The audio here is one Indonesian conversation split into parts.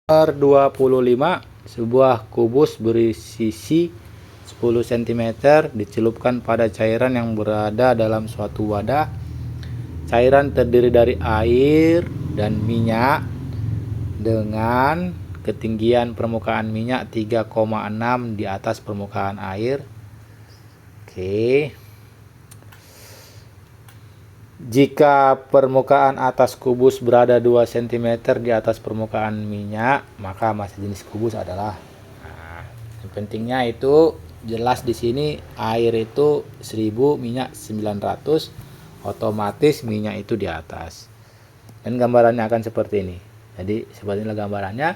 Nomor 25, sebuah kubus bersisi 10 cm dicelupkan pada cairan yang berada dalam suatu wadah. Cairan terdiri dari air dan minyak dengan ketinggian permukaan minyak 3,6 di atas permukaan air. Oke. Jika permukaan atas kubus berada 2 cm di atas permukaan minyak, maka massa jenis kubus adalah, yang pentingnya itu jelas di sini air itu 1000, minyak 900, otomatis minyak itu di atas. Dan gambarannya akan seperti ini. Jadi seperti inilah gambarannya.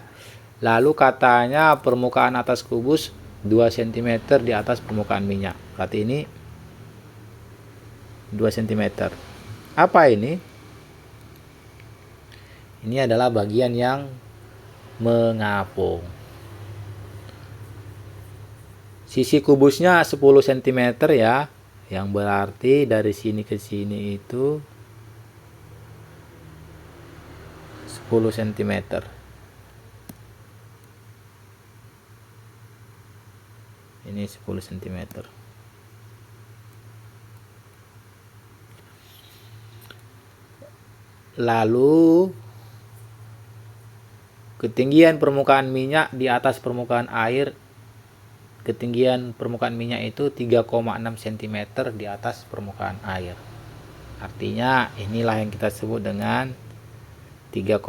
Lalu katanya permukaan atas kubus 2 cm di atas permukaan minyak. Berarti ini 2 cm. Apa ini? Ini adalah bagian yang mengapung. Sisi kubusnya 10 cm ya, yang berarti dari sini ke sini itu 10 cm. Ini 10 cm. Lalu ketinggian permukaan minyak di atas permukaan air, ketinggian permukaan minyak itu 3,6 cm di atas permukaan air. Artinya inilah yang kita sebut dengan 3,6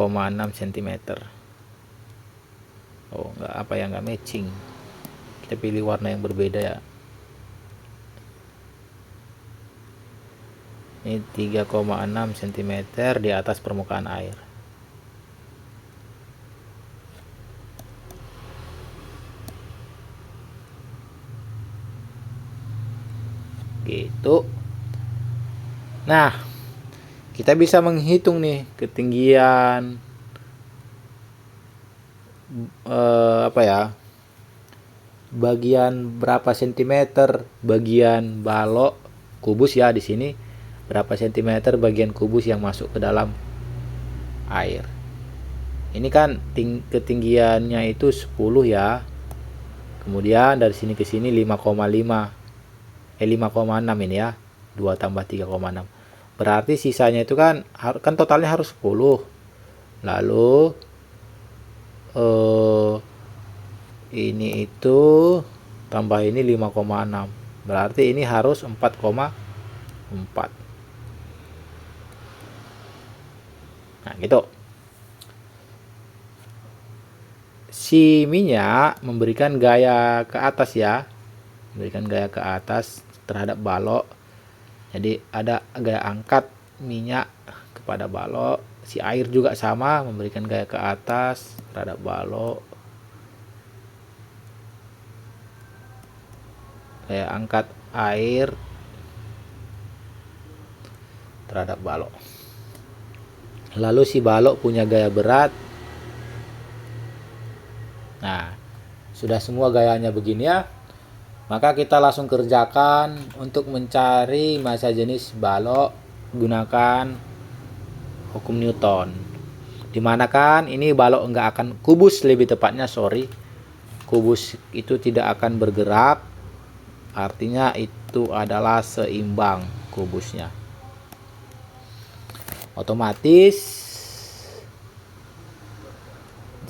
cm. Oh, enggak matching. Kita pilih warna yang berbeda ya. Ini 3,6 cm di atas permukaan air. Gitu. Nah, kita bisa menghitung nih ketinggian bagian berapa sentimeter bagian balok kubus ya di sini, berapa sentimeter bagian kubus yang masuk ke dalam air. Ini kan ketinggiannya itu 10 ya. Kemudian dari sini ke sini 5,6 ini ya. 2 tambah 3,6. Berarti sisanya itu kan totalnya harus 10. Lalu ini itu tambah ini 5,6. Berarti ini harus 4,4. Nah, gitu. Si minyak memberikan gaya ke atas ya. Memberikan gaya ke atas terhadap balok. Jadi ada gaya angkat minyak kepada balok. Si air juga sama, memberikan gaya ke atas terhadap balok. Gaya angkat air terhadap balok. Lalu si balok punya gaya berat. Nah, sudah semua gayanya begini ya. Maka kita langsung kerjakan untuk mencari massa jenis balok gunakan hukum Newton. Dimana kan ini balok enggak akan, kubus lebih tepatnya, kubus itu tidak akan bergerak. Artinya itu adalah seimbang kubusnya. Otomatis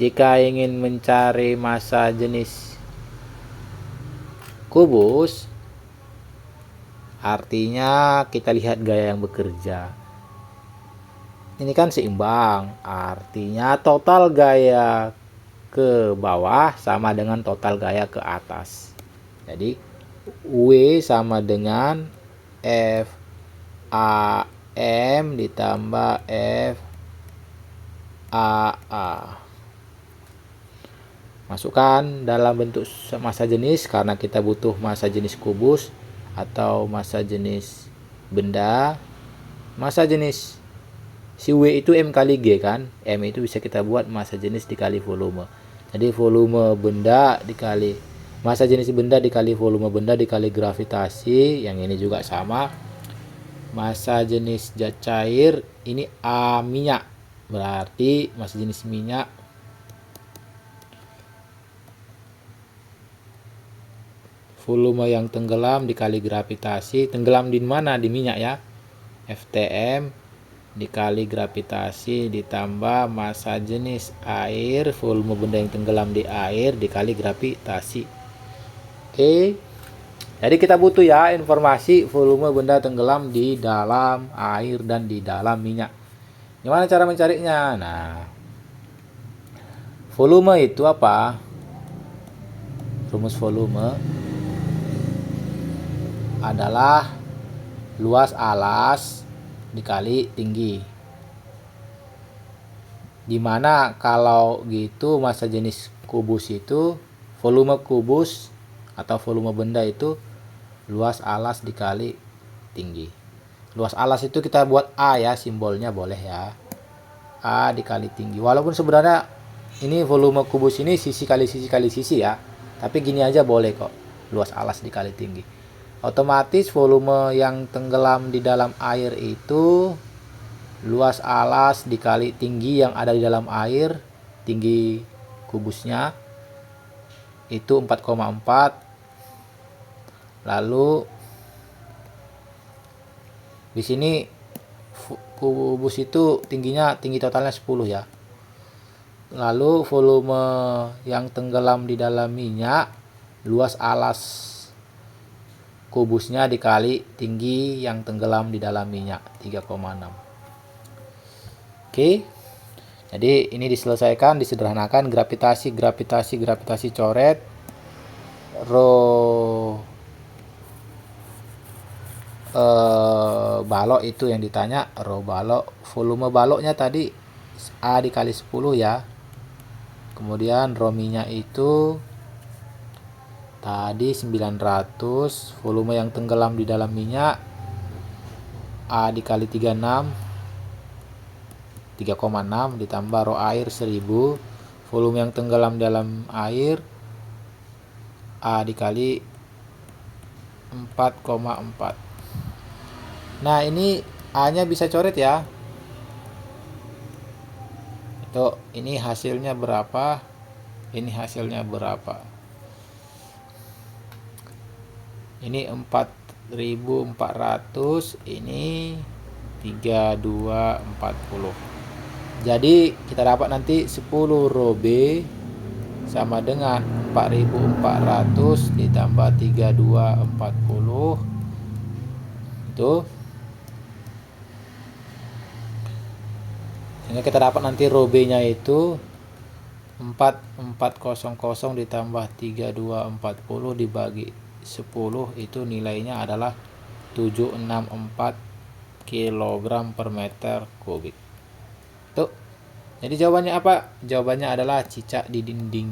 jika ingin mencari massa jenis kubus, artinya kita lihat gaya yang bekerja. Ini kan seimbang, artinya total gaya ke bawah sama dengan total gaya ke atas. Jadi W sama dengan F A M ditambah F A A. Masukkan dalam bentuk massa jenis karena kita butuh massa jenis kubus atau massa jenis benda. Massa jenis si W itu M kali G kan. M itu bisa kita buat massa jenis dikali volume. Jadi volume benda dikali massa jenis benda dikali volume benda dikali gravitasi. Yang ini juga sama. Massa jenis zat cair ini A minyak. Berarti massa jenis minyak volume yang tenggelam dikali gravitasi. Tenggelam di mana? Di minyak ya. FTM dikali gravitasi ditambah massa jenis air, volume benda yang tenggelam di air dikali gravitasi. Oke. Jadi kita butuh ya informasi volume benda tenggelam di dalam air dan di dalam minyak. Gimana cara mencarinya? Nah, volume itu apa? Rumus volume adalah luas alas dikali tinggi. Dimana kalau gitu massa jenis kubus itu, volume kubus atau volume benda itu luas alas dikali tinggi. Luas alas itu kita buat A ya, simbolnya boleh ya. A dikali tinggi. Walaupun sebenarnya ini volume kubus ini sisi kali sisi kali sisi ya. Tapi gini aja boleh kok. Luas alas dikali tinggi. Otomatis volume yang tenggelam di dalam air itu luas alas dikali tinggi yang ada di dalam air, tinggi kubusnya itu 4,4. Lalu di sini kubus itu tinggi totalnya 10 ya. Lalu volume yang tenggelam di dalam minyak, luas alas kubusnya dikali tinggi yang tenggelam di dalam minyak 3,6. Oke. Jadi ini diselesaikan, disederhanakan, gravitasi coret. Rho balok itu yang ditanya, rho balok. Volume baloknya tadi A dikali 10 ya. Kemudian rho minyak itu tadi 900. Volume yang tenggelam di dalam minyak A dikali 3,6 ditambah rho air 1000. Volume yang tenggelam dalam air A dikali 4,4. Nah, ini A-nya bisa coret ya. Itu ini hasilnya berapa? Ini hasilnya berapa? Ini 4400, ini 3240. Jadi kita dapat nanti 10 rho B sama dengan 4400 ditambah 3240 itu. Sehingga kita dapat nanti rho B nya itu 4400 ditambah 3240 dibagi 10 itu nilainya adalah 764 kg per meter kubik. Tuh. Jadi jawabannya apa? Jawabannya adalah cicak di dinding.